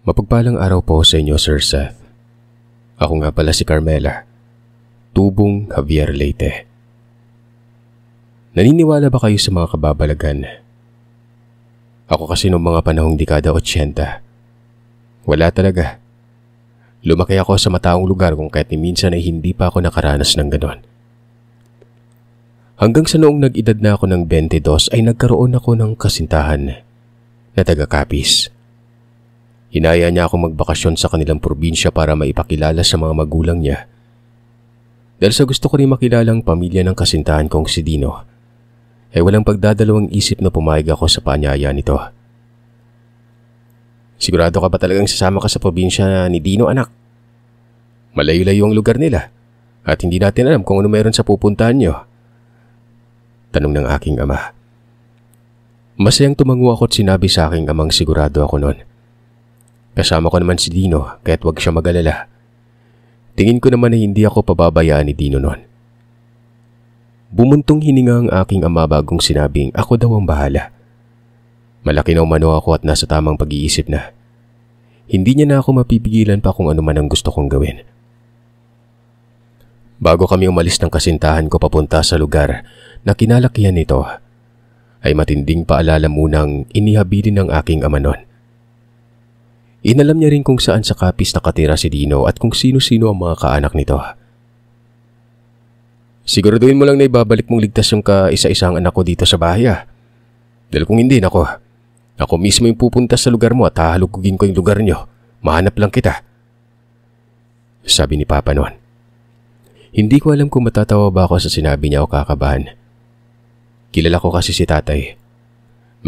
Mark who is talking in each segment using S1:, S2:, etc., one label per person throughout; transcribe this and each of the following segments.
S1: Mapagpalang araw po sa inyo, Sir Seth. Ako nga pala si Carmela, Tubong Javier Leyte. Naniniwala ba kayo sa mga kababalagan? Ako kasi noong mga panahong dekada 80, wala talaga. Lumaki ako sa mataong lugar kung kahit ni minsan ay hindi pa ako nakaranas ng ganon. Hanggang sa noong nag-edad na ako ng 22 ay nagkaroon ako ng kasintahan na taga-Capiz. Hinaya niya ako magbakasyon sa kanilang probinsya para maipakilala sa mga magulang niya. Dahil sa gusto ko rin makilala ang pamilya ng kasintahan kong si Dino, ay walang pagdadalawang isip na pumayag ako sa paanyaya nito. Sigurado ka ba talagang sasama ka sa probinsya ni Dino, anak? Malayo-layo ang lugar nila at hindi natin alam kung ano meron sa pupuntahan niyo. Tanong ng aking ama. Masayang tumango ako at sinabi sa aking amang sigurado ako noon. Kasama ko naman si Dino kaya't wag siya mag-alala. Tingin ko naman na hindi ako pababayaan ni Dino noon. Bumuntong hininga ang aking ama bagong sinabing ako daw ang bahala. Malaki na umano ako at nasa tamang pag-iisip na. Hindi niya na ako mapipigilan pa kung ano man ang gusto kong gawin. Bago kami umalis ng kasintahan ko papunta sa lugar na kinalakihan nito, ay matinding paalala munang inihabilin ng aking ama noon. Inalam niya rin kung saan sa Capiz nakatira si Dino at kung sino-sino ang mga kaanak nito. Siguraduhin mo lang na ibabalik mong ligtas yung kaisa-isang anak ko dito sa bahay. Dahil kung hindi, ako mismo yung pupunta sa lugar mo at hahalugugin ko yung lugar niyo. Mahanap lang kita. Sabi ni Papa noon. Hindi ko alam kung matatawa ba ako sa sinabi niya o kakabahan. Kilala ko kasi si tatay.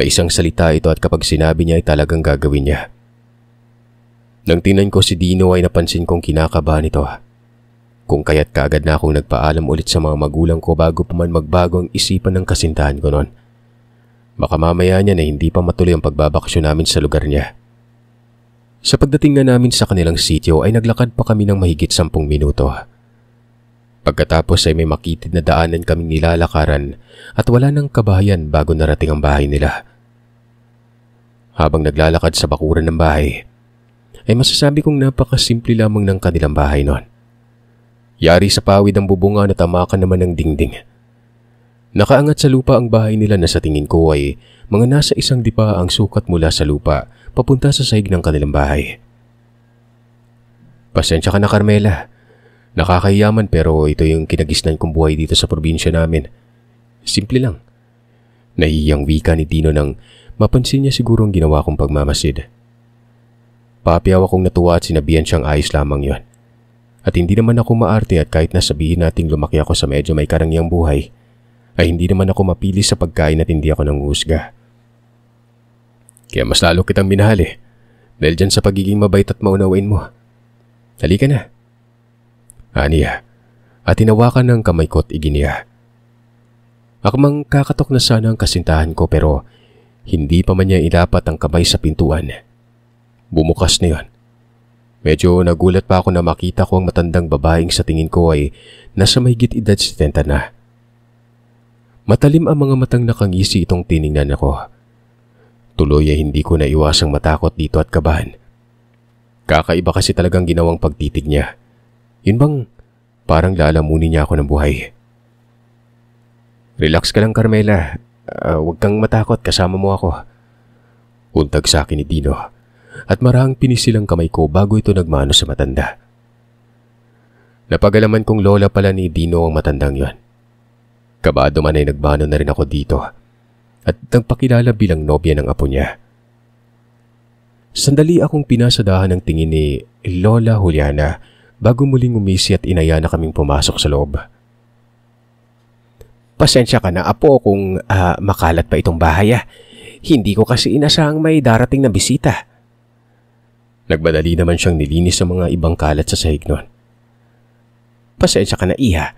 S1: May isang salita ito at kapag sinabi niya ay talagang gagawin niya. Nang tingnan ko si Dino ay napansin kong kinakabahan ito. Kung kaya't kaagad na akong nagpaalam ulit sa mga magulang ko bago pa man magbago ang isipan ng kasintahan ko noon. Baka mamaya niya na hindi pa matuloy ang pagbabakasyon namin sa lugar niya. Sa pagdating na namin sa kanilang sitio ay naglakad pa kami ng mahigit 10 minuto. Pagkatapos ay may makitid na daanan kaming nilalakaran at wala nang kabahayan bago narating ang bahay nila. Habang naglalakad sa bakuran ng bahay, ay masasabi kong napakasimple lamang ng kanilang bahay noon. Yari sa pawid ang bubungan at tamakan naman ng dingding. Nakaangat sa lupa ang bahay nila na sa tingin ko ay mga nasa 1 dipa ang sukat mula sa lupa papunta sa sahig ng kanilang bahay. Pasensya ka na, Carmela. Nakakahiyaman pero ito yung kinagisnan kong buhay dito sa probinsya namin. Simple lang. Nahihiyang wika ni Dino nang mapansin niya siguro ang ginawa kong pagmamasid. Papiyaw akong natuwa at sinabihan siyang ayos lamang yon. At hindi naman ako maarte at kahit nasabihin nating lumaki ako sa medyo may karangyang buhay, ay hindi naman ako mapili sa pagkain at hindi ako nanghusga. Kaya mas lalo kitang minahal dahil dyan sa pagiging mabait at maunawain mo. Halika na. Aniya, at tinawakan ng kamay ko at iginiya. Akmang kakatok na sana ang kasintahan ko pero hindi pa man niya ilapat ang kamay sa pintuan. Bumukas na yon. Medyo nagulat pa ako na makita ko ang matandang babaeng sa tingin ko ay nasa mahigit edad 70 na. Matalim ang mga matang nakangisi itong tiningnan ako. Tuloy ay hindi ko naiwasang matakot dito at kabahan. Kakaiba kasi talagang ginawang pagtitig niya. Yun bang parang lalamunin niya ako ng buhay. Relax ka lang, Carmela. Huwag kang matakot, kasama mo ako. Untag sa akin ni Dino. At marahang pinisilang kamay ko bago ito nagmano sa matanda. Napagalaman kong lola pala ni Dino ang matandang yon. Kabado man ay nagmano na rin ako dito at nagpakilala bilang nobya ng apo niya. Sandali akong pinasadahan ng tingin ni Lola Juliana bago muling umisi at inaya na kaming pumasok sa loob. Pasensya ka na, apo, kung makalat pa itong bahay. Hindi ko kasi inasahang may darating na bisita. Nagmadali naman siyang nilinis sa mga ibang kalat sa sahig nun. Pasensya ka na, iha.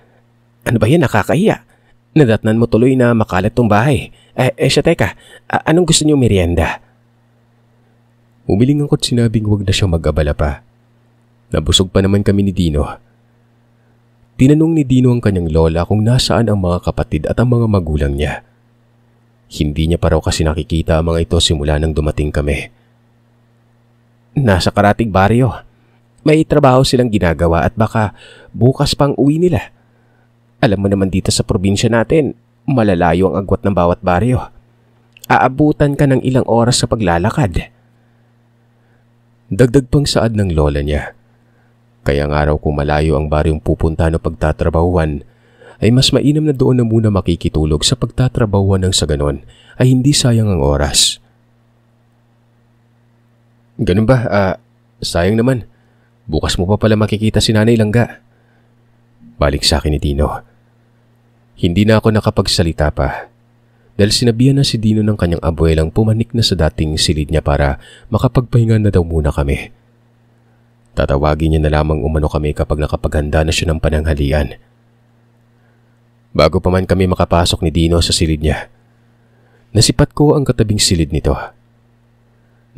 S1: Ano ba yan, nakakahiya? Nadatnan mo tuloy na makalat tong bahay. Siya, teka, anong gusto niyo merienda? Umiling ako at sinabing huwag na siyang mag-abala pa. Nabusog pa naman kami ni Dino. Tinanong ni Dino ang kanyang lola kung nasaan ang mga kapatid at ang mga magulang niya. Hindi niya pa raw kasi nakikita ang mga ito simula nang dumating kami. nasa karating baryo. May trabaho silang ginagawa at baka bukas pang uwi nila. Alam mo naman dito sa probinsya natin, malalayo ang agwat ng bawat baryo. Aabutan ka ng ilang oras sa paglalakad. Dagdag pang saad ng lola niya. Kaya nga raw kung malayo ang baryong pupunta o pagtatrabahuan, ay mas mainam na doon na muna makikitulog sa pagtatrabahuan ng sa ganon ay hindi sayang ang oras. Ganun ba? Sayang naman. Bukas mo pa pala makikita si Nanay Langga. Balik sa akin ni Dino. Hindi na ako nakapagsalita pa dahil sinabihan na si Dino ng kanyang abuelang pumanik na sa dating silid niya para makapagpahinga na daw muna kami. Tatawagin niya na lamang umano kami kapag nakapaghanda na siya ng pananghalian. Bago pa man kami makapasok ni Dino sa silid niya, nasipat ko ang katabing silid nito.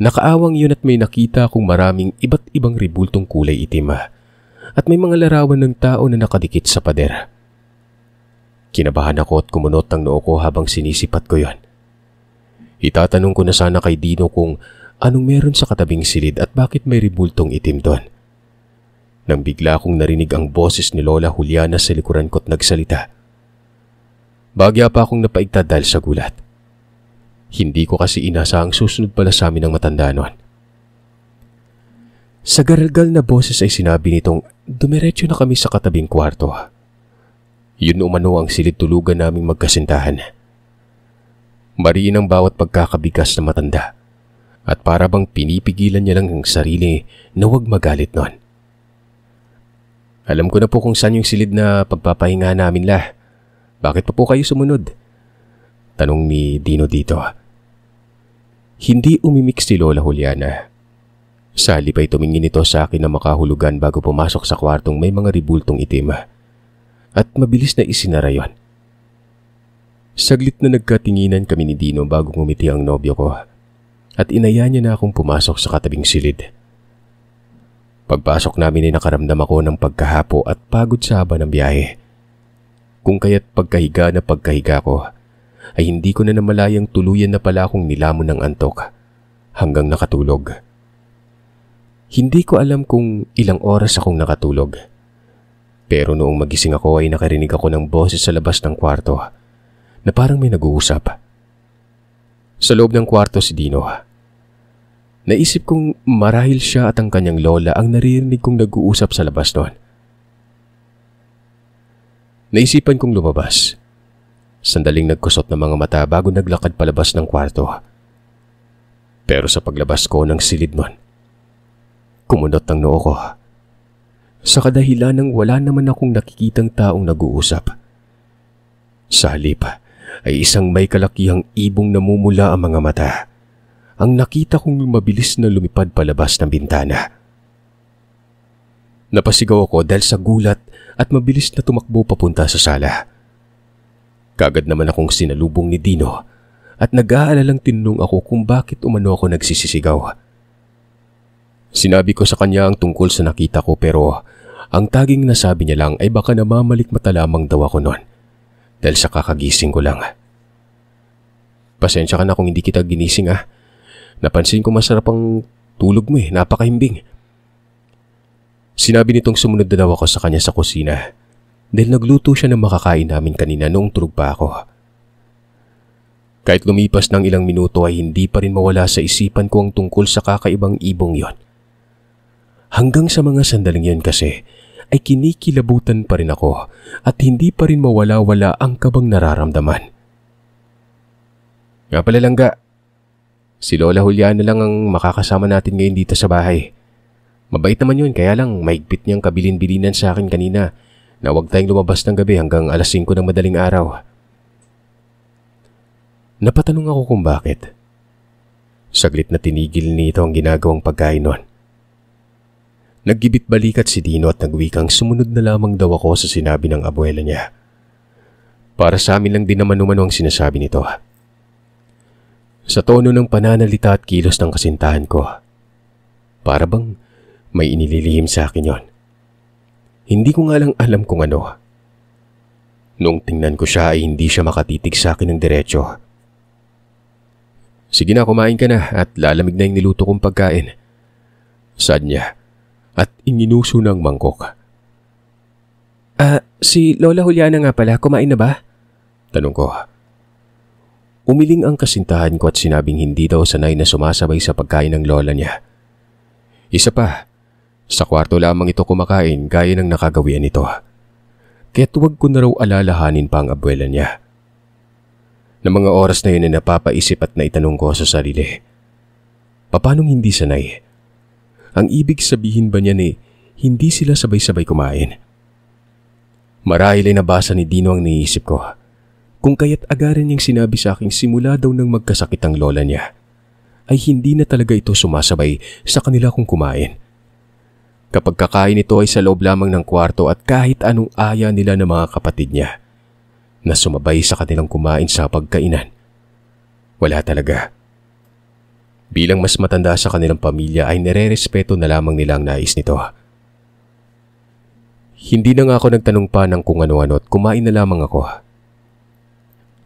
S1: Nakaawang yun at may nakita akong maraming iba't ibang ribultong kulay itim at may mga larawan ng tao na nakadikit sa pader. Kinabahan ako at kumunot ang noo ko habang sinisipat ko yon. Itatanong ko na sana kay Dino kung anong meron sa katabing silid at bakit may ribultong itim doon. Nang bigla akong narinig ang boses ni Lola Juliana sa likuran ko't nagsalita. Bagya pa akong napaigtad dahil sa gulat. Hindi ko kasi inasahang susunod pala sa amin ang matanda noon. Sa garalgal na boses ay sinabi nitong dumiretso na kami sa katabing kwarto. Yun umano ang silid tulugan naming magkasintahan. Mariin ang bawat pagkakabigas na matanda at para bang pinipigilan niya lang ang sarili na huwag magalit noon. Alam ko na po kung saan yung silid na pagpapahinga namin la. Bakit pa po kayo sumunod? Tanong ni Dino dito. Hindi umimik si Lola Juliana. Sa halip ay tumingin ito sa akin na makahulugan bago pumasok sa kwartong may mga ribultong itim. At mabilis na isinara yon. Saglit na nagkatinginan kami ni Dino bago ngumiti ang nobyo ko. At inaya niya na akong pumasok sa katabing silid. Pagpasok namin ay nakaramdam ako ng pagkahapo at pagod sa haba ng biyahe. Kung kaya't pagkahiga ko, ay hindi ko na namalayang tuluyan na pala akong nilamon ng antok hanggang nakatulog. Hindi ko alam kung ilang oras akong nakatulog. Pero noong magising ako ay nakarinig ako ng boses sa labas ng kwarto na parang may nag-uusap. Sa loob ng kwarto si Dino. Naisip kong marahil siya at ang kanyang lola ang naririnig kong nag-uusap sa labas noon. Naisipan kong lumabas. Sandaling nagkusot ng mga mata bago naglakad palabas ng kwarto. Pero sa paglabas ko ng silid nun, kumunot ang noo ko. Sa kadahilan ng wala naman akong nakikitang taong nag-uusap. Sa halip ay isang may kalakihang ibong namumula ang mga mata. Ang nakita kong mabilis na lumipad palabas ng bintana. Napasigaw ako dahil sa gulat at mabilis na tumakbo papunta sa sala. Kagad naman akong sinalubong ni Dino at nag-aalalang tinanong ako kung bakit umano ako nagsisisigaw. Sinabi ko sa kanya ang tungkol sa nakita ko pero ang taging nasabi niya lang ay baka namamalikmata lamang daw ako noon dahil sa kakagising ko lang. Pasensya ka na kung hindi kita ginising . Napansin ko masarap ang tulog mo napakahimbing. Sinabi nitong sumunod na daw ako sa kanya sa kusina dahil nagluto siya ng makakain namin kanina noong tulog pa ako. Kahit lumipas ng ilang minuto ay hindi pa rin mawala sa isipan ko ang tungkol sa kakaibang ibong yon. Hanggang sa mga sandaling yon kasi ay kinikilabutan pa rin ako at hindi pa rin mawala-wala ang kabang nararamdaman. Nga pala Langga, si Lola Juliana lang ang makakasama natin ngayon dito sa bahay. Mabait naman yun kaya lang maigpit niyang kabilin-bilinan sa akin kanina na huwag tayong lumabas ng gabi hanggang alas 5 ng madaling araw. Napatanong ako kung bakit. Saglit na tinigil nito ang ginagawang pagkain nun. Naggibit balikat si Dino at nagwikang sumunod na lamang daw ako sa sinabi ng abuela niya. Para sa amin lang din naman umano ang sinasabi nito. Sa tono ng pananalita at kilos ng kasintahan ko, para bang may inililihim sa akin yon. Hindi ko nga lang alam kung ano. Noong tingnan ko siya ay hindi siya makatitig sa akin ng diretsyo. Sige na, kumain ka na at lalamig na yung niluto kong pagkain. Saad niya at inginuso ng mangkok.
S2: Si Lola Juliana nga pala, kumain na ba?
S1: Tanong ko. Umiling ang kasintahan ko at sinabing hindi daw sanay na sumasabay sa pagkain ng lola niya. Isa pa, sa kwarto lamang ito kumakain gaya ng nakagawian nito. Kaya't huwag ko na raw alalahanin pa ang abuela niya. Na mga oras na yun ay napapaisip at naitanong ko sa sarili. Paanong hindi sanay? Ang ibig sabihin ba niya ni hindi sila sabay-sabay kumain? Marahil ay nabasa ni Dino ang niisip ko. Kung kaya't agaran niyang sinabi sa akin simula daw nang magkasakit ang lola niya, ay hindi na talaga ito sumasabay sa kanila kung kumain. Kapag kakain ito ay sa loob lamang ng kwarto at kahit anong aya nila ng mga kapatid niya na sumabay sa kanilang kumain sa pagkainan. Wala talaga. Bilang mas matanda sa kanilang pamilya ay nire-respeto na lamang nila ang nais nito. Hindi na nga ako nagtanong pa ng kung ano-ano at kumain na lamang ako.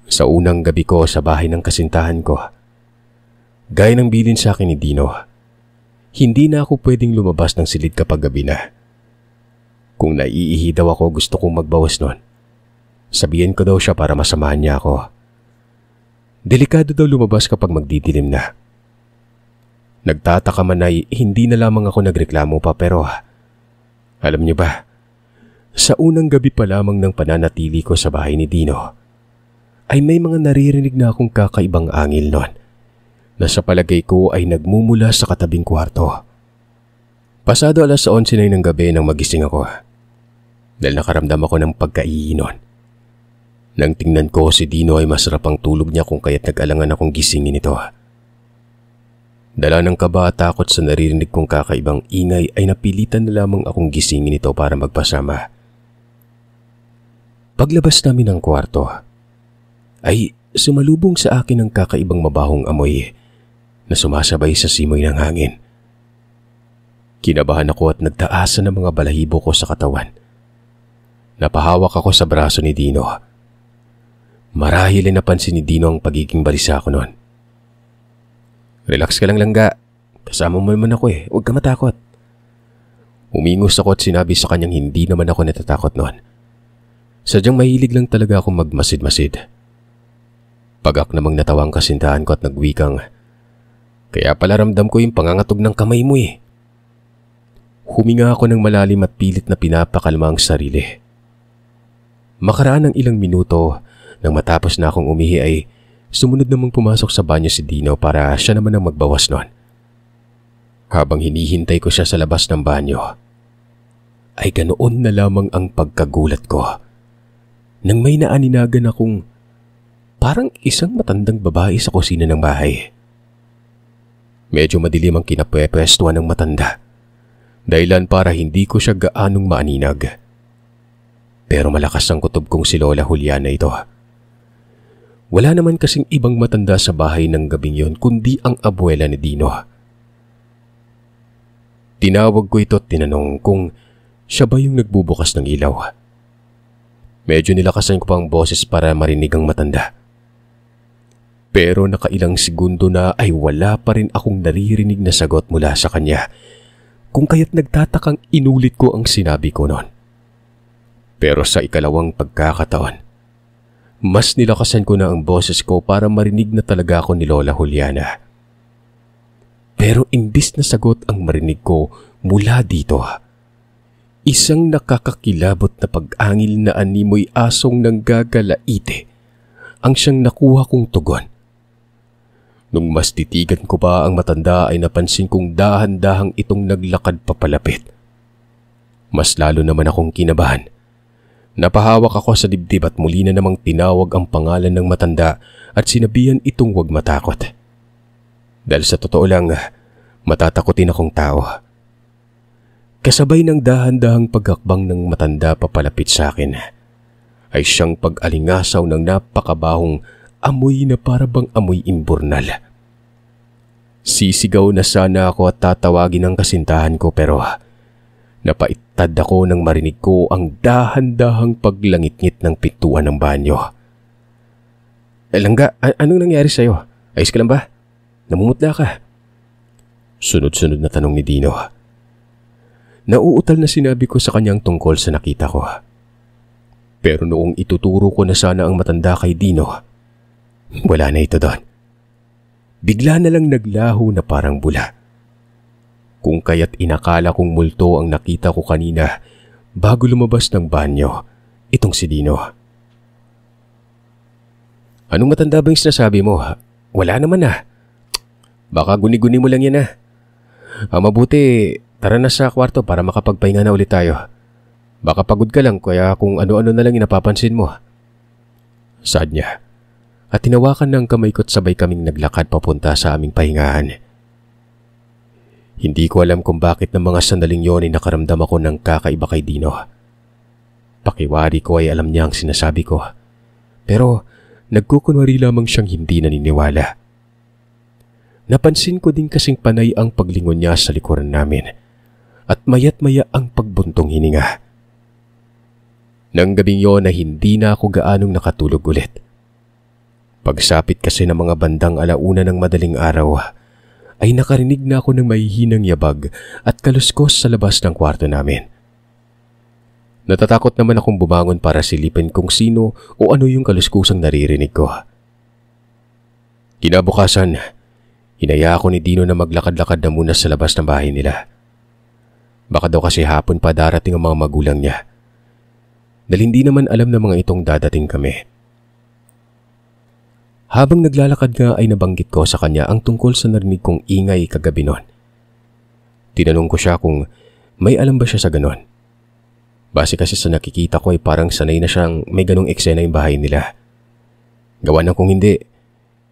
S1: Sa unang gabi ko sa bahay ng kasintahan ko, gaya ng bilin sa akin ni Dino, hindi na ako pwedeng lumabas ng silid kapag gabi na. Kung naiihi daw ako, gusto kong magbawas nun. Sabihin ko daw siya para masamahan niya ako. Delikado daw lumabas kapag magdidilim na. Nagtataka man ay hindi na lamang ako nagreklamo pa pero alam niyo ba, sa unang gabi pa lamang ng pananatili ko sa bahay ni Dino, ay may mga naririnig na akong kakaibang angil nun na sa palagay ko ay nagmumula sa katabing kwarto. Pasado 11:00 na ng gabi nang magising ako dahil nakaramdam ako ng pagkaiinon. Nang tingnan ko si Dino ay masarap ang tulog niya kung kaya't nag-alangan akong gisingin ito. Dala ng kaba at takot sa naririnig kong kakaibang ingay ay napilitan na lamang akong gisingin ito para magpasama. Paglabas namin ng kwarto, ay sumalubong sa akin ang kakaibang mabahong amoy na sumasabay sa simoy ng hangin. Kinabahan ako at nagtaasan ng mga balahibo ko sa katawan. Napahawak ako sa braso ni Dino. Marahil ay napansin ni Dino ang pagiging balisa ko noon. Relax ka lang langga. Kasama mo naman ako Huwag ka matakot. Umingos ako at sinabi sa kanyang hindi naman ako natatakot noon. Sadyang mahilig lang talaga akong magmasid-masid. Pagak namang natawa ang kasintahan ko at nagwikang, kaya pala ramdam ko yung pangangatog ng kamay mo Huminga ako ng malalim at pilit na pinapakalma ang sarili. Makaraan ng ilang minuto nang matapos na akong umihi ay sumunod namang pumasok sa banyo si Dino para siya naman ang magbawas nun. Habang hinihintay ko siya sa labas ng banyo, ay ganoon na lamang ang pagkagulat ko nang may naaninagan akong parang isang matandang babae sa kusina ng bahay. Medyo madilim ang kinapwestuhan ng matanda, dahilan para hindi ko siya gaanong maaninag. Pero malakas ang kutob kong si Lola Juliana ito. Wala naman kasing ibang matanda sa bahay ng gabing yon kundi ang abuela ni Dino. Tinawag ko ito at tinanong kung siya ba yung nagbubukas ng ilaw. Medyo nilakasan ko pa ang boses para marinig ang matanda. Pero nakailang segundo na ay wala pa rin akong naririnig na sagot mula sa kanya, kung kaya't nagtatakang inulit ko ang sinabi ko noon. Pero sa ikalawang pagkakataon, mas nilakasan ko na ang boses ko para marinig na talaga ako ni Lola Juliana. Pero imbis na sagot ang marinig ko mula dito, isang nakakakilabot na pag-angil na animoy asong nanggagalaite ang siyang nakuha kong tugon. Nung mas titigan ko pa ang matanda ay napansin kong dahan-dahang itong naglakad papalapit. Mas lalo naman akong kinabahan. Napahawak ako sa dibdib at muli na namang tinawag ang pangalan ng matanda at sinabihan itong huwag matakot. Dahil sa totoo lang, matatakotin akong tao. Kasabay ng dahan-dahang pagakbang ng matanda papalapit sa akin, ay siyang pag-alingasaw ng napakabahong amoy na parabang amoy imburnal. Sisigaw na sana ako at tatawagin ang kasintahan ko pero napaitad ako nang marinig ko ang dahan-dahang paglangit-ngit ng pintuan ng banyo. Langga, anong nangyari sa'yo? Ayos ka lang ba? Namumutla ka? Sunod-sunod na tanong ni Dino. nauutal na sinabi ko sa kanyang tungkol sa nakita ko. Pero noong ituturo ko na sana ang matanda kay Dino, wala na ito doon. Bigla na lang naglaho na parang bula. Kung kaya't inakala kong multo ang nakita ko kanina bago lumabas ng banyo, itong si Dino. Anong matanda ba yung sinasabi mo? Wala naman ah. Baka guni-guni mo lang yan ah. Mabuti, tara na sa kwarto para makapagpahinga na ulit tayo. Baka pagod ka lang kaya kung ano-ano na lang inapapansin mo. Saad niya. At tinawakan ng kamay ko't sabay kaming naglakad papunta sa aming pahingahan. Hindi ko alam kung bakit ng mga sandaling yon ay nakaramdam ako ng kakaiba kay Dino. Pakiwari ko ay alam niya ang sinasabi ko. Pero nagkukunwari lamang siyang hindi naniniwala. Napansin ko din kasing panay ang paglingon niya sa likuran namin at mayat maya ang pagbuntong hininga. Nang gabing yon na hindi na ako gaanong nakatulog ulit. Pagsapit kasi ng mga bandang alauna ng madaling araw, ay nakarinig na ako ng mahihinang yabag at kaluskos sa labas ng kwarto namin. Natatakot naman akong bumangon para silipin kung sino o ano yung kaluskusang naririnig ko. Kinabukasan, hinaya ako ni Dino na maglakad-lakad na muna sa labas ng bahay nila. Baka daw kasi hapon pa darating ang mga magulang niya. Dahil hindi naman alam ng mga itong dadating kami. Habang naglalakad nga ay nabanggit ko sa kanya ang tungkol sa narinig kong ingay kagabi noon. Tinanong ko siya kung may alam ba siya sa ganon. Base kasi sa nakikita ko ay parang sanay na siyang may ganong eksena yung bahay nila. Gawa na kung hindi,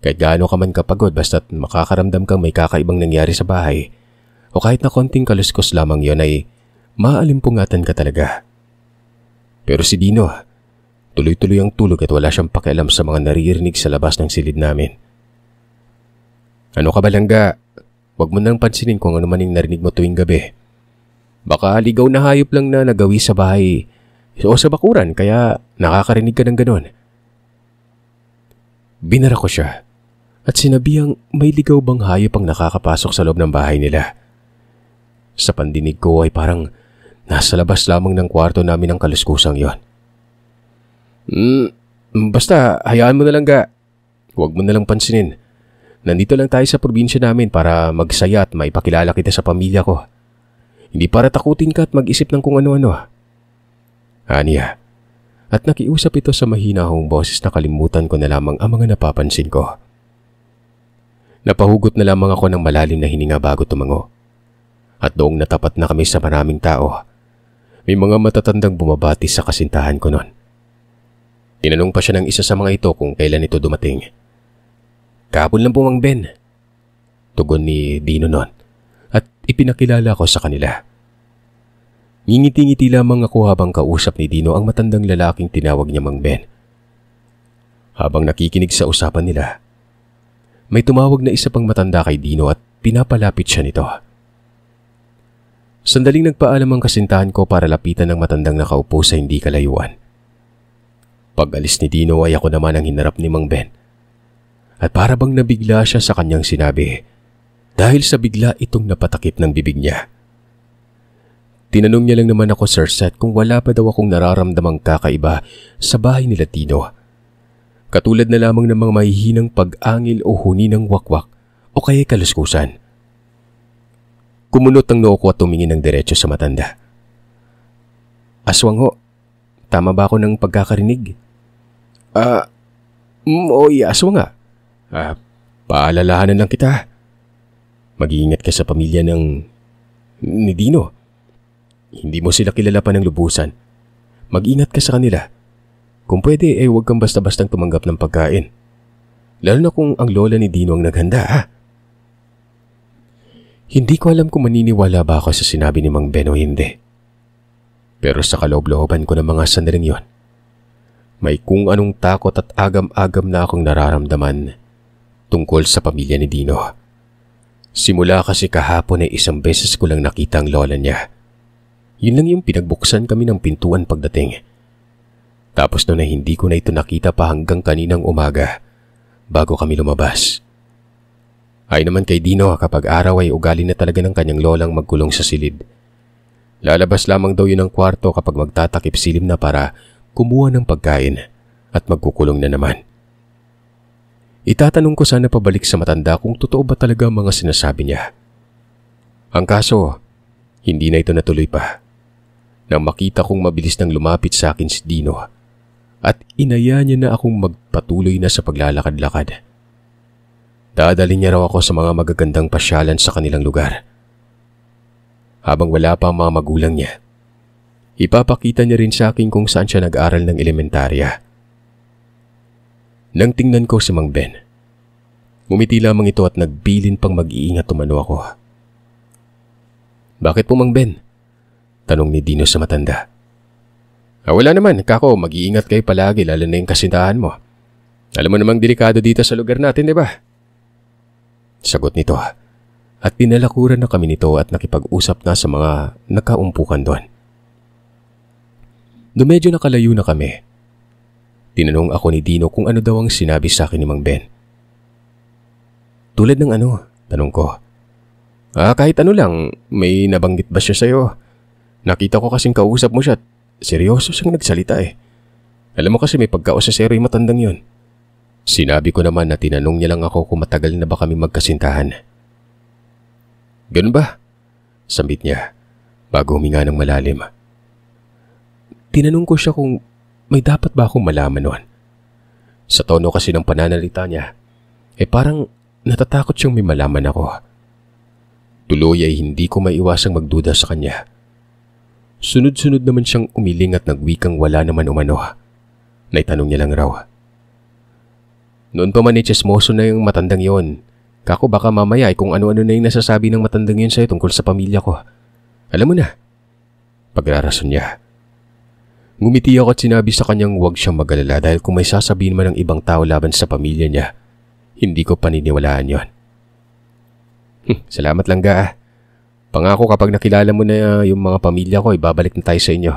S1: kahit gaano ka man kapagod basta't makakaramdam kang may kakaibang nangyari sa bahay o kahit na konting kaluskos lamang yon ay maalimpungatan ka talaga. Pero si Dino, tuloy-tuloy ang tulog at wala siyang pakialam sa mga naririnig sa labas ng silid namin. Ano ka ba langga? Huwag mo nang pansinin kung ano man yung narinig mo tuwing gabi. Baka ligaw na hayop lang na nagawi sa bahay o sa bakuran kaya nakakarinig ka ng ganon. Binara ko siya at sinabihang may ligaw bang hayop ang nakakapasok sa loob ng bahay nila. Sa pandinig ko ay parang nasa labas lamang ng kwarto namin ang kaluskusang yon. Basta hayaan mo na lang ga. Huwag mo na lang pansinin. Nandito lang tayo sa probinsya namin para magsaya at maipakilala kita sa pamilya ko. Hindi para takutin ka at mag-isip ng kung ano-ano. Aniya. At nakiusap ito sa mahinahong boses na kalimutan ko na lamang ang mga napapansin ko. Napahugot na lamang ako ng malalim na hininga bago tumango. At noong natapat na kami sa maraming tao, may mga matatandang bumabati sa kasintahan ko noon. Tinanong pa siya ng isa sa mga ito kung kailan ito dumating. Kahapon lang po Mang Ben. Tugon ni Dino noon at ipinakilala ko sa kanila. Ngingiti-ngiti lamang ako habang kausap ni Dino ang matandang lalaking tinawag niya Mang Ben. Habang nakikinig sa usapan nila, may tumawag na isa pang matanda kay Dino at pinapalapit siya nito. Sandaling nagpaalam ang kasintahan ko para lapitan ng matandang nakaupo sa hindi kalayuan. Pag-alis ni Dino ay ako naman ang hinarap ni Mang Ben. At para bang nabigla siya sa kanyang sinabi dahil sa bigla itong napatakip ng bibig niya. Tinanong niya lang naman ako, Sir Seth, kung wala pa daw akong nararamdamang kakaiba sa bahay nila Dino. Katulad na lamang ng mga mahihinang pag-angil o huni ng wakwak o kaya kaluskusan. Kumunot ang noo ko at tumingin ng diretso sa matanda. Aswang ho, tama ba ako ng pagkakarinig? Aswang nga. Paalalahanan lang kita. Mag-iingat ka sa pamilya ni Dino. Hindi mo sila kilala pa ng lubusan. Mag-ingat ka sa kanila. Kung pwede, huwag kang basta-bastang tumanggap ng pagkain. Lalo na kung ang lola ni Dino ang naghanda, ha? Hindi ko alam kung maniniwala ba ako sa sinabi ni Mang Ben o hindi. Pero sa kaloob-looban ko ng mga sandaling yon, may kung anong takot at agam-agam na akong nararamdaman tungkol sa pamilya ni Dino. Simula kasi kahapon ay isang beses ko lang nakita ang lola niya. Yun lang yung pinagbuksan kami ng pintuan pagdating. Tapos noon ay hindi ko na ito nakita pa hanggang kaninang umaga bago kami lumabas. Ay naman kay Dino, kapag araw ay ugali na talaga ng kanyang lolang magkulong sa silid. Lalabas lamang daw yun ng kwarto kapag magtatakip silim na para kumuha ng pagkain at magkukulong na naman. Itatanong ko sana pabalik sa matanda kung totoo ba talaga ang mga sinasabi niya. Ang kaso, hindi na ito natuloy pa. Nang makita kong mabilis nang lumapit sa akin si Dino at inaya niya na akong magpatuloy na sa paglalakad-lakad. Dadalhin niya raw ako sa mga magagandang pasyalan sa kanilang lugar. Habang wala pa ang mga magulang niya, ipapakita niya rin sa akin kung saan siya nag-aral ng elementarya. Nang tingnan ko si Mang Ben, ngumiti lamang ito at nagbilin pang mag-iingat umano ako. Bakit po Mang Ben? Tanong ni Dino sa matanda. Wala naman, kako, mag-iingat kayo palagi lalo na yung kasintahan mo. Alam mo namang delikado dito sa lugar natin, di ba? Sagot nito at pinalakuran na kami nito at nakipag-usap na sa mga nakaumpukan doon. Doon medyo nakalayo na kami. Tinanong ako ni Dino kung ano daw ang sinabi sa akin ni Mang Ben. Tulad ng ano? Tanong ko. Kahit ano lang, may nabanggit ba siya sa'yo? Nakita ko kasing kausap mo siya at seryoso siyang nagsalita eh. Alam mo kasi may pagkaosasero yung matandang yun. Sinabi ko naman na tinanong niya lang ako kung matagal na ba kami magkasintahan. Ganun ba? Sambit niya bago huminga ng malalim. Tinanong ko siya kung may dapat ba akong malaman noon. Sa tono kasi ng pananalita niya, parang natatakot siyang may malaman ako. Tuloy ay hindi ko maiwasang magduda sa kanya. Sunod-sunod naman siyang umiling at nagwikang wala naman umano. Naitanong niya lang raw. Noon pa man chismoso na yung matandang yon. Kako baka mamaya ay kung ano-ano na yung nasasabi ng matandang yun sa'yo tungkol sa pamilya ko. Alam mo na. Pagrarason niya. Ngumiti ako at sinabi sa kanyang huwag siyang mag-alala dahil kung may sasabihin man ng ibang tao laban sa pamilya niya, hindi ko paniniwalaan yon. Salamat lang ga. Pangako kapag nakilala mo na yung mga pamilya ko, ibabalik na tayo sa inyo.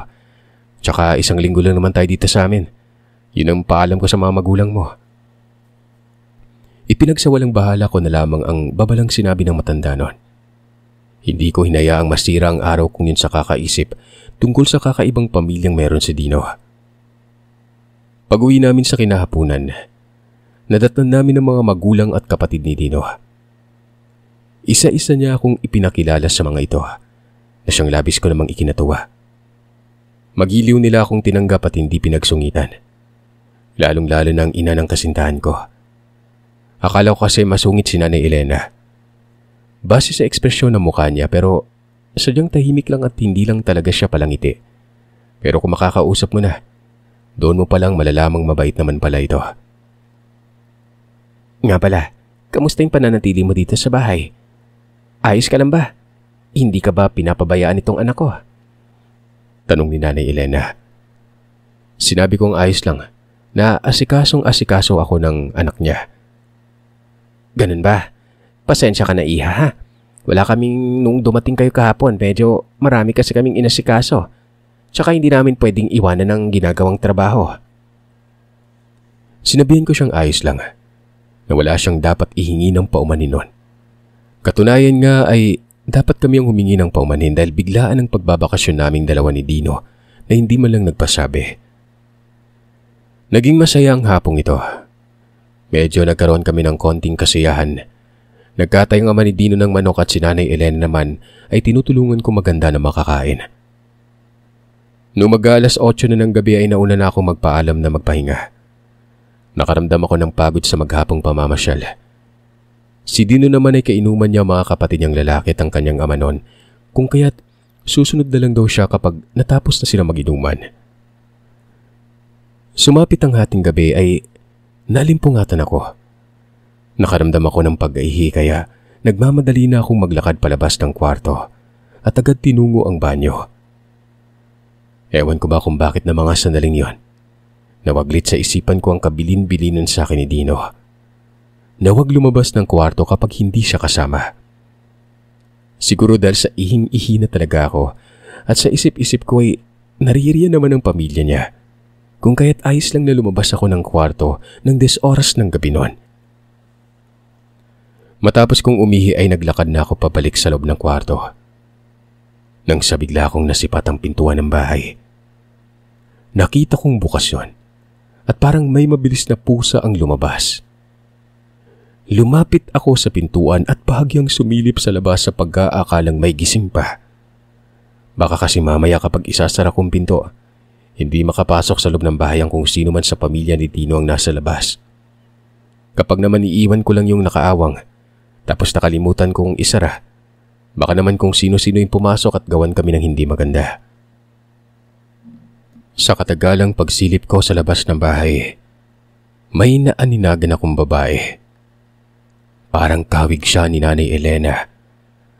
S1: Tsaka 1 linggo lang naman tayo dito sa amin. Yun ang paalam ko sa mga magulang mo. Ipinagsawalang bahala ko na lamang ang babalang sinabi ng matanda noon. Hindi ko hinayaang masira ang araw kong yun sa kakaisip tungkol sa kakaibang pamilyang meron si Dino. Pag-uwi namin sa kinahapunan, nadatnan namin ng mga magulang at kapatid ni Dino. Isa-isa niya akong ipinakilala sa mga ito na siyang labis ko namang ikinatuwa. Magiliw nila akong tinanggap at hindi pinagsungitan. Lalong-lalo na ang ina ng kasintahan ko. Akala ko kasi masungit si Nanay Elena. Base sa ekspresyon ng mukha niya pero sadyang tahimik lang at hindi lang talaga siya palangiti. Pero kung makakausap mo na, doon mo palang malalamang mabait naman pala ito. Nga pala, kamusta yung pananatili mo dito sa bahay? Ayos ka lang ba? Hindi ka ba pinapabayaan itong anak ko? Tanong ni Nanay Elena. Sinabi kong ayos lang na asikasong-asikaso ako ng anak niya. Ganun ba? Pasensya ka na iha ha? Wala kaming nung dumating kayo kahapon, medyo marami kasi kaming inasikaso. Tsaka hindi namin pwedeng iwanan ng ginagawang trabaho. Sinabihan ko siyang ayos lang na wala siyang dapat ihingi ng paumanin nun. Katunayan nga ay dapat kami ang humingi ng paumanin dahil biglaan ang pagbabakasyon naming dalawa ni Dino na hindi man lang nagpasabi. Naging masaya ang hapong ito. Medyo nagkaroon kami ng konting kasiyahan. Nagkatayong ama ni Dino ng manok at si Nanay Elena naman ay tinutulungan ko maganda na makakain. Noong mag-alas 8 na ng gabi ay nauna na ako magpaalam na magpahinga. Nakaramdam ako ng pagod sa maghapong pamamasyal. Si Dino naman ay kainuman niya mga kapatid niyang lalaki at ang kanyang ama noon, kung kaya't susunod na lang daw siya kapag natapos na sila mag-inuman. Sumapit ang hating gabi ay nalimpungatan ako. Nakaramdam ako ng pag-ihi kaya nagmamadali na akong maglakad palabas ng kwarto at agad tinungo ang banyo. Ewan ko ba kung bakit na mga sandaling yon. Nawaglit sa isipan ko ang kabilin-bilinan sa akin ni Dino. Na huwag lumabas ng kwarto kapag hindi siya kasama. Siguro dahil sa ihing-ihi na talaga ako at sa isip-isip ko ay naririyan naman ang pamilya niya. Kung kaya't ayos lang na lumabas ako ng kwarto ng 10 oras ng gabi noon. Matapos kong umihi ay naglakad na ako pabalik sa loob ng kwarto. nang sa bigla kong nasipat ang pintuan ng bahay. Nakita kong bukas yun at parang may mabilis na pusa ang lumabas. Lumapit ako sa pintuan at bahagyang sumilip sa labas sa pag-aakalang may gising pa. Baka kasi mamaya kapag isasara kong pinto, hindi makapasok sa loob ng bahay ang kung sino man sa pamilya ni Dino ang nasa labas. Kapag naman iiwan ko lang yung nakaawang, tapos nakalimutan kong isara, baka naman kung sino-sino yung pumasok at gawan kami ng hindi maganda. Sa katagalang pagsilip ko sa labas ng bahay, may naaninagan akong babae. Parang kawig siya ni Nanay Elena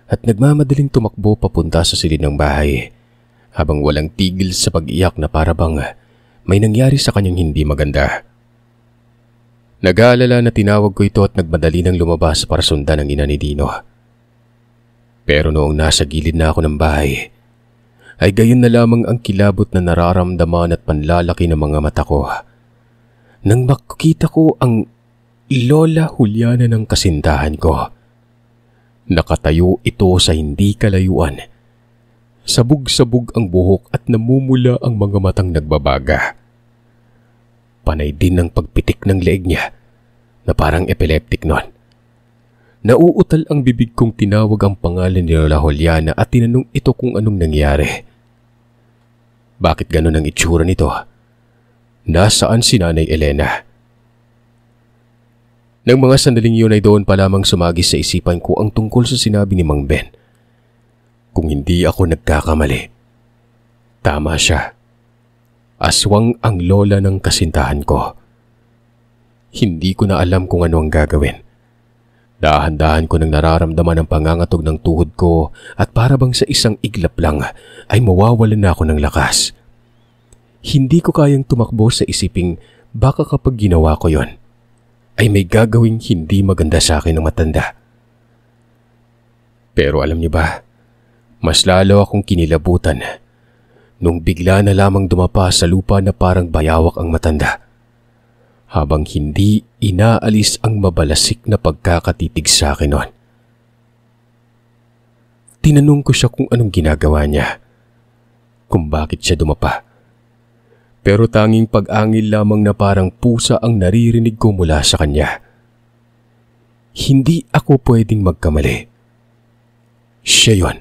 S1: at nagmamadaling tumakbo papunta sa silid ng bahay habang walang tigil sa pag-iyak na parabang may nangyari sa kanyang hindi maganda. Nag-aalala na tinawag ko ito at nagmadali nang lumabas para sundan ang ina ni Dino. Pero noong nasa gilid na ako ng bahay, ay gayon na lamang ang kilabot na nararamdaman at panlalaki ng mga mata ko. Nang makita ko ang Lola Juliana ng kasintahan ko. Nakatayo ito sa hindi kalayuan. Sabog-sabog ang buhok at namumula ang mga matang nagbabaga. Panay din ang pagpitik ng leeg niya na parang epileptic nun. Nauutal ang bibig kong tinawag ang pangalan ni Lola Juliana at tinanong ito kung anong nangyari. Bakit ganon ang itsura nito? Nasaan si Nanay Elena? Nang mga sandaling yun ay doon pa lamang sumagis sa isipan ko ang tungkol sa sinabi ni Mang Ben. Kung hindi ako nagkakamali, tama siya. Aswang ang lola ng kasintahan ko. Hindi ko na alam kung ano ang gagawin. Dahan-dahan ko nang nararamdaman ang pangangatog ng tuhod ko at para bang sa isang iglap lang ay mawawalan na ako ng lakas. Hindi ko kayang tumakbo sa isiping baka kapag ginawa ko yon ay may gagawing hindi maganda sa akin ng matanda. Pero alam niyo ba, mas lalo akong kinilabutan nung bigla na lamang dumapa sa lupa na parang bayawak ang matanda. Habang hindi inaalis ang mabalasik na pagkakatitig sa akin noon. Tinanong ko siya kung anong ginagawa niya, kung bakit siya dumapa. Pero tanging pag-angil lamang na parang pusa ang naririnig ko mula sa kanya. Hindi ako pwedeng magkamali. Siya yon.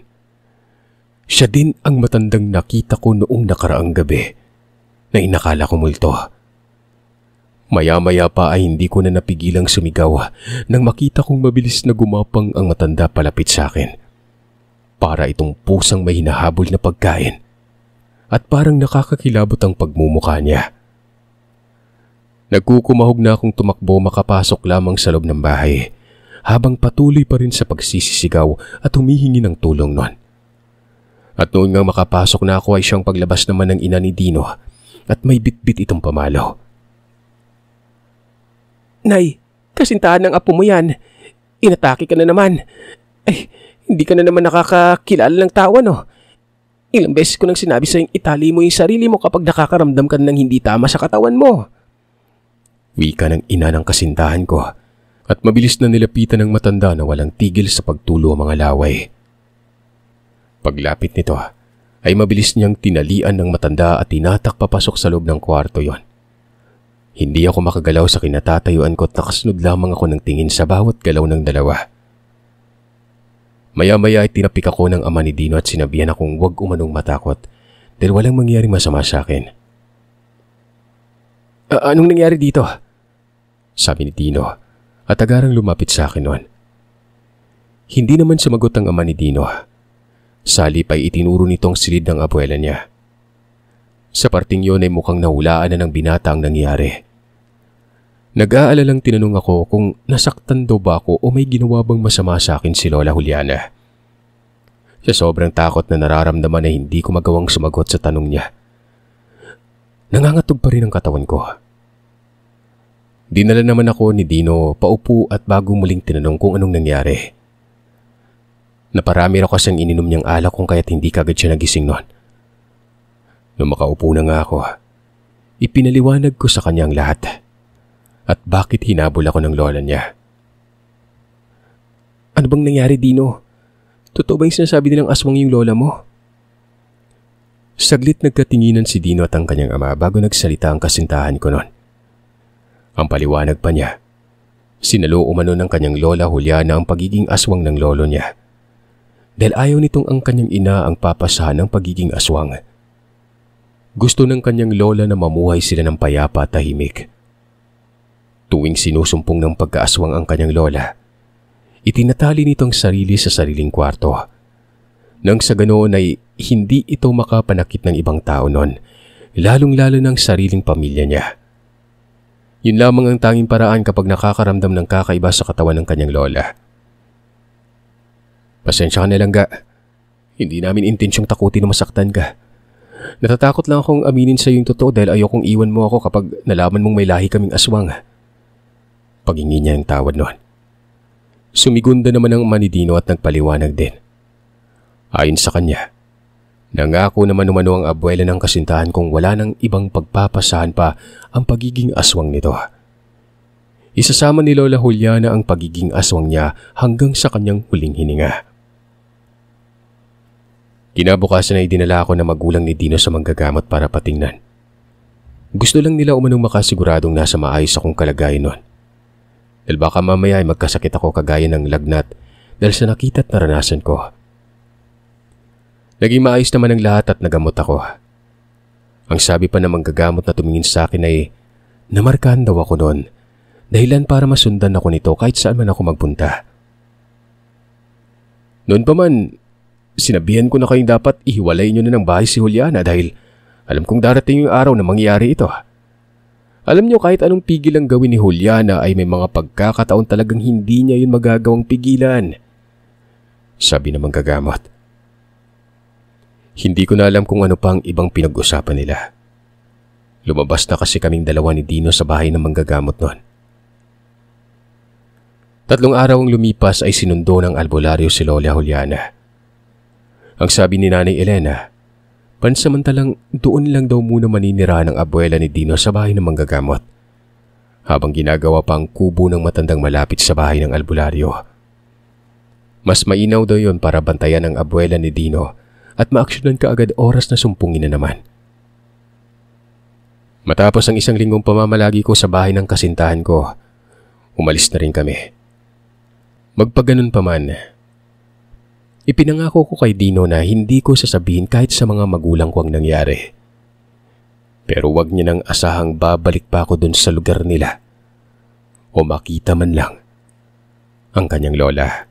S1: Siya din ang matandang nakita ko noong nakaraang gabi na inakala ko multo. Maya-maya pa ay hindi ko na napigilang sumigaw nang makita kong mabilis na gumapang ang matanda palapit sa akin. Para itong pusang may hinahabol na pagkain at parang nakakakilabot ang pagmumukha niya. Nagkukumahog na akong tumakbo makapasok lamang sa loob ng bahay habang patuloy pa rin sa pagsisisigaw at humihingi ng tulong nun. At noon nga makapasok na ako ay siyang paglabas naman ng ina ni Dino at may bitbit itong pamalo.
S2: Nay, kasintahan ng apo mo yan. Inatake ka na naman. Ay, hindi ka na naman nakakakilala ng tawa, no? Ilang beses ko nang sinabi sa'yong itali mo yung sarili mo kapag nakakaramdam ka ng hindi tama sa katawan mo.
S1: Wika ng ina ng kasintahan ko at mabilis na nilapitan ng matanda na walang tigil sa pagtulo ang mga laway. Paglapit nito ay mabilis niyang tinalian ng matanda at tinatak papasok sa loob ng kwarto yon. Hindi ako makagalaw sa kinatatayuan ko at nakasunod lamang ako ng tingin sa bawat galaw ng dalawa. Maya-maya ay tinapik ako ng ama ni Dino at sinabihan akong huwag umanong matakot dahil walang mangyaring masama sa akin.
S2: Anong nangyari dito?
S1: Sabi ni Dino at agarang lumapit sa akin noon. Hindi naman sumagot ang ama ni Dino. Salip ay itinuro nitong silid ng abuela niya. Sa parting yun ay mukhang nahulaan na ng binata ang nangyari. Nag-aalalang tinanong ako kung nasaktan daw ba ako o may ginawa bang masama sa akin si Lola Juliana. Sa sobrang takot na nararamdaman ay hindi ko magawang sumagot sa tanong niya. Nangangatog pa rin ang katawan ko. Dinala naman ako ni Dino paupo at bago muling tinanong kung anong nangyari. Naparami raw kasing ininom niyang alak kung kaya't hindi kagad siya nagising noon. Nung makaupo na nga ako, ipinaliwanag ko sa kanya ang lahat at bakit hinabol ako ng lola niya.
S2: Ano bang nangyari, Dino? Totoo ba yung sinasabi nilang aswang yung lola mo?
S1: Saglit nagkatinginan si Dino at ang kanyang ama bago nagsalita ang kasintahan ko noon. Ang paliwanag pa niya, sinalo umano ng kanyang lola Juliana ang pagiging aswang ng lolo niya. Dahil ayaw nitong ang kanyang ina ang papasahan ng pagiging aswang. Gusto ng kanyang lola na mamuhay sila ng payapa at tahimik. Tuwing sinusumpong ng pagkaaswang ang kanyang lola, itinatali nito ang sarili sa sariling kwarto. Nang sa ganoon ay hindi ito makapanakit ng ibang tao noon, lalong-lalo ng sariling pamilya niya. Yun lamang ang tanging paraan kapag nakakaramdam ng kakaiba sa katawan ng kanyang lola. Pasensya ka na lang, Ga. Hindi namin intensyong takutin o masaktan ka. Natatakot lang akong aminin sa iyo yung totoo dahil ayokong iwan mo ako kapag nalaman mong may lahi kaming aswang. Paghingi niya ng tawad noon. Sumigunda naman ang ama ni Dino at nagpaliwanag din. Ayon sa kanya, nangako naman umano ang abuela ng kasintahan kung wala nang ibang pagpapasahan pa ang pagiging aswang nito. Isasama ni Lola Juliana ang pagiging aswang niya hanggang sa kanyang huling hininga. Kinabukasan ay dinala ako na magulang ni Dino sa manggagamot para patingnan. Gusto lang nila umanong makasiguradong nasa maayos akong kalagayan noon. Dahil baka mamaya ay magkasakit ako kagaya ng lagnat dahil sa nakita at naranasan ko. Naging maayos naman ang lahat at nagamot ako. Ang sabi pa ng manggagamot na tumingin sa akin ay namarkahan daw ako noon, dahilan para masundan ako nito kahit saan man ako magpunta. Noon pa man, sinabihan ko na kayong dapat ihiwalay nyo na ng bahay si Juliana dahil alam kong darating yung araw na mangyayari ito. Alam nyo kahit anong pigil ang gawin ni Juliana ay may mga pagkakataon talagang hindi niya yun magagawang pigilan. Sabi ng manggagamot. Hindi ko na alam kung ano pang ibang pinag-usapan nila. Lumabas na kasi kaming dalawa ni Dino sa bahay ng manggagamot noon. 3 araw ang lumipas ay sinundo ng albularyo si Lola Juliana. Ang sabi ni Nanay Elena, pansamantalang doon lang daw muna maninirahan ng abuela ni Dino sa bahay ng manggagamot, habang ginagawa pa ang kubo ng matandang malapit sa bahay ng albularyo. Mas mainaw daw yon para bantayan ang abuela ni Dino at maaksyonan kaagad oras na sumpungin na naman. Matapos ang 1 linggong pamamalagi ko sa bahay ng kasintahan ko, umalis na rin kami. Magpaganon pa man, ipinangako ko kay Dino na hindi ko sasabihin kahit sa mga magulang ko ang nangyari. Pero wag niya nang asahang babalik pa ako dun sa lugar nila o makita man lang ang kanyang lola.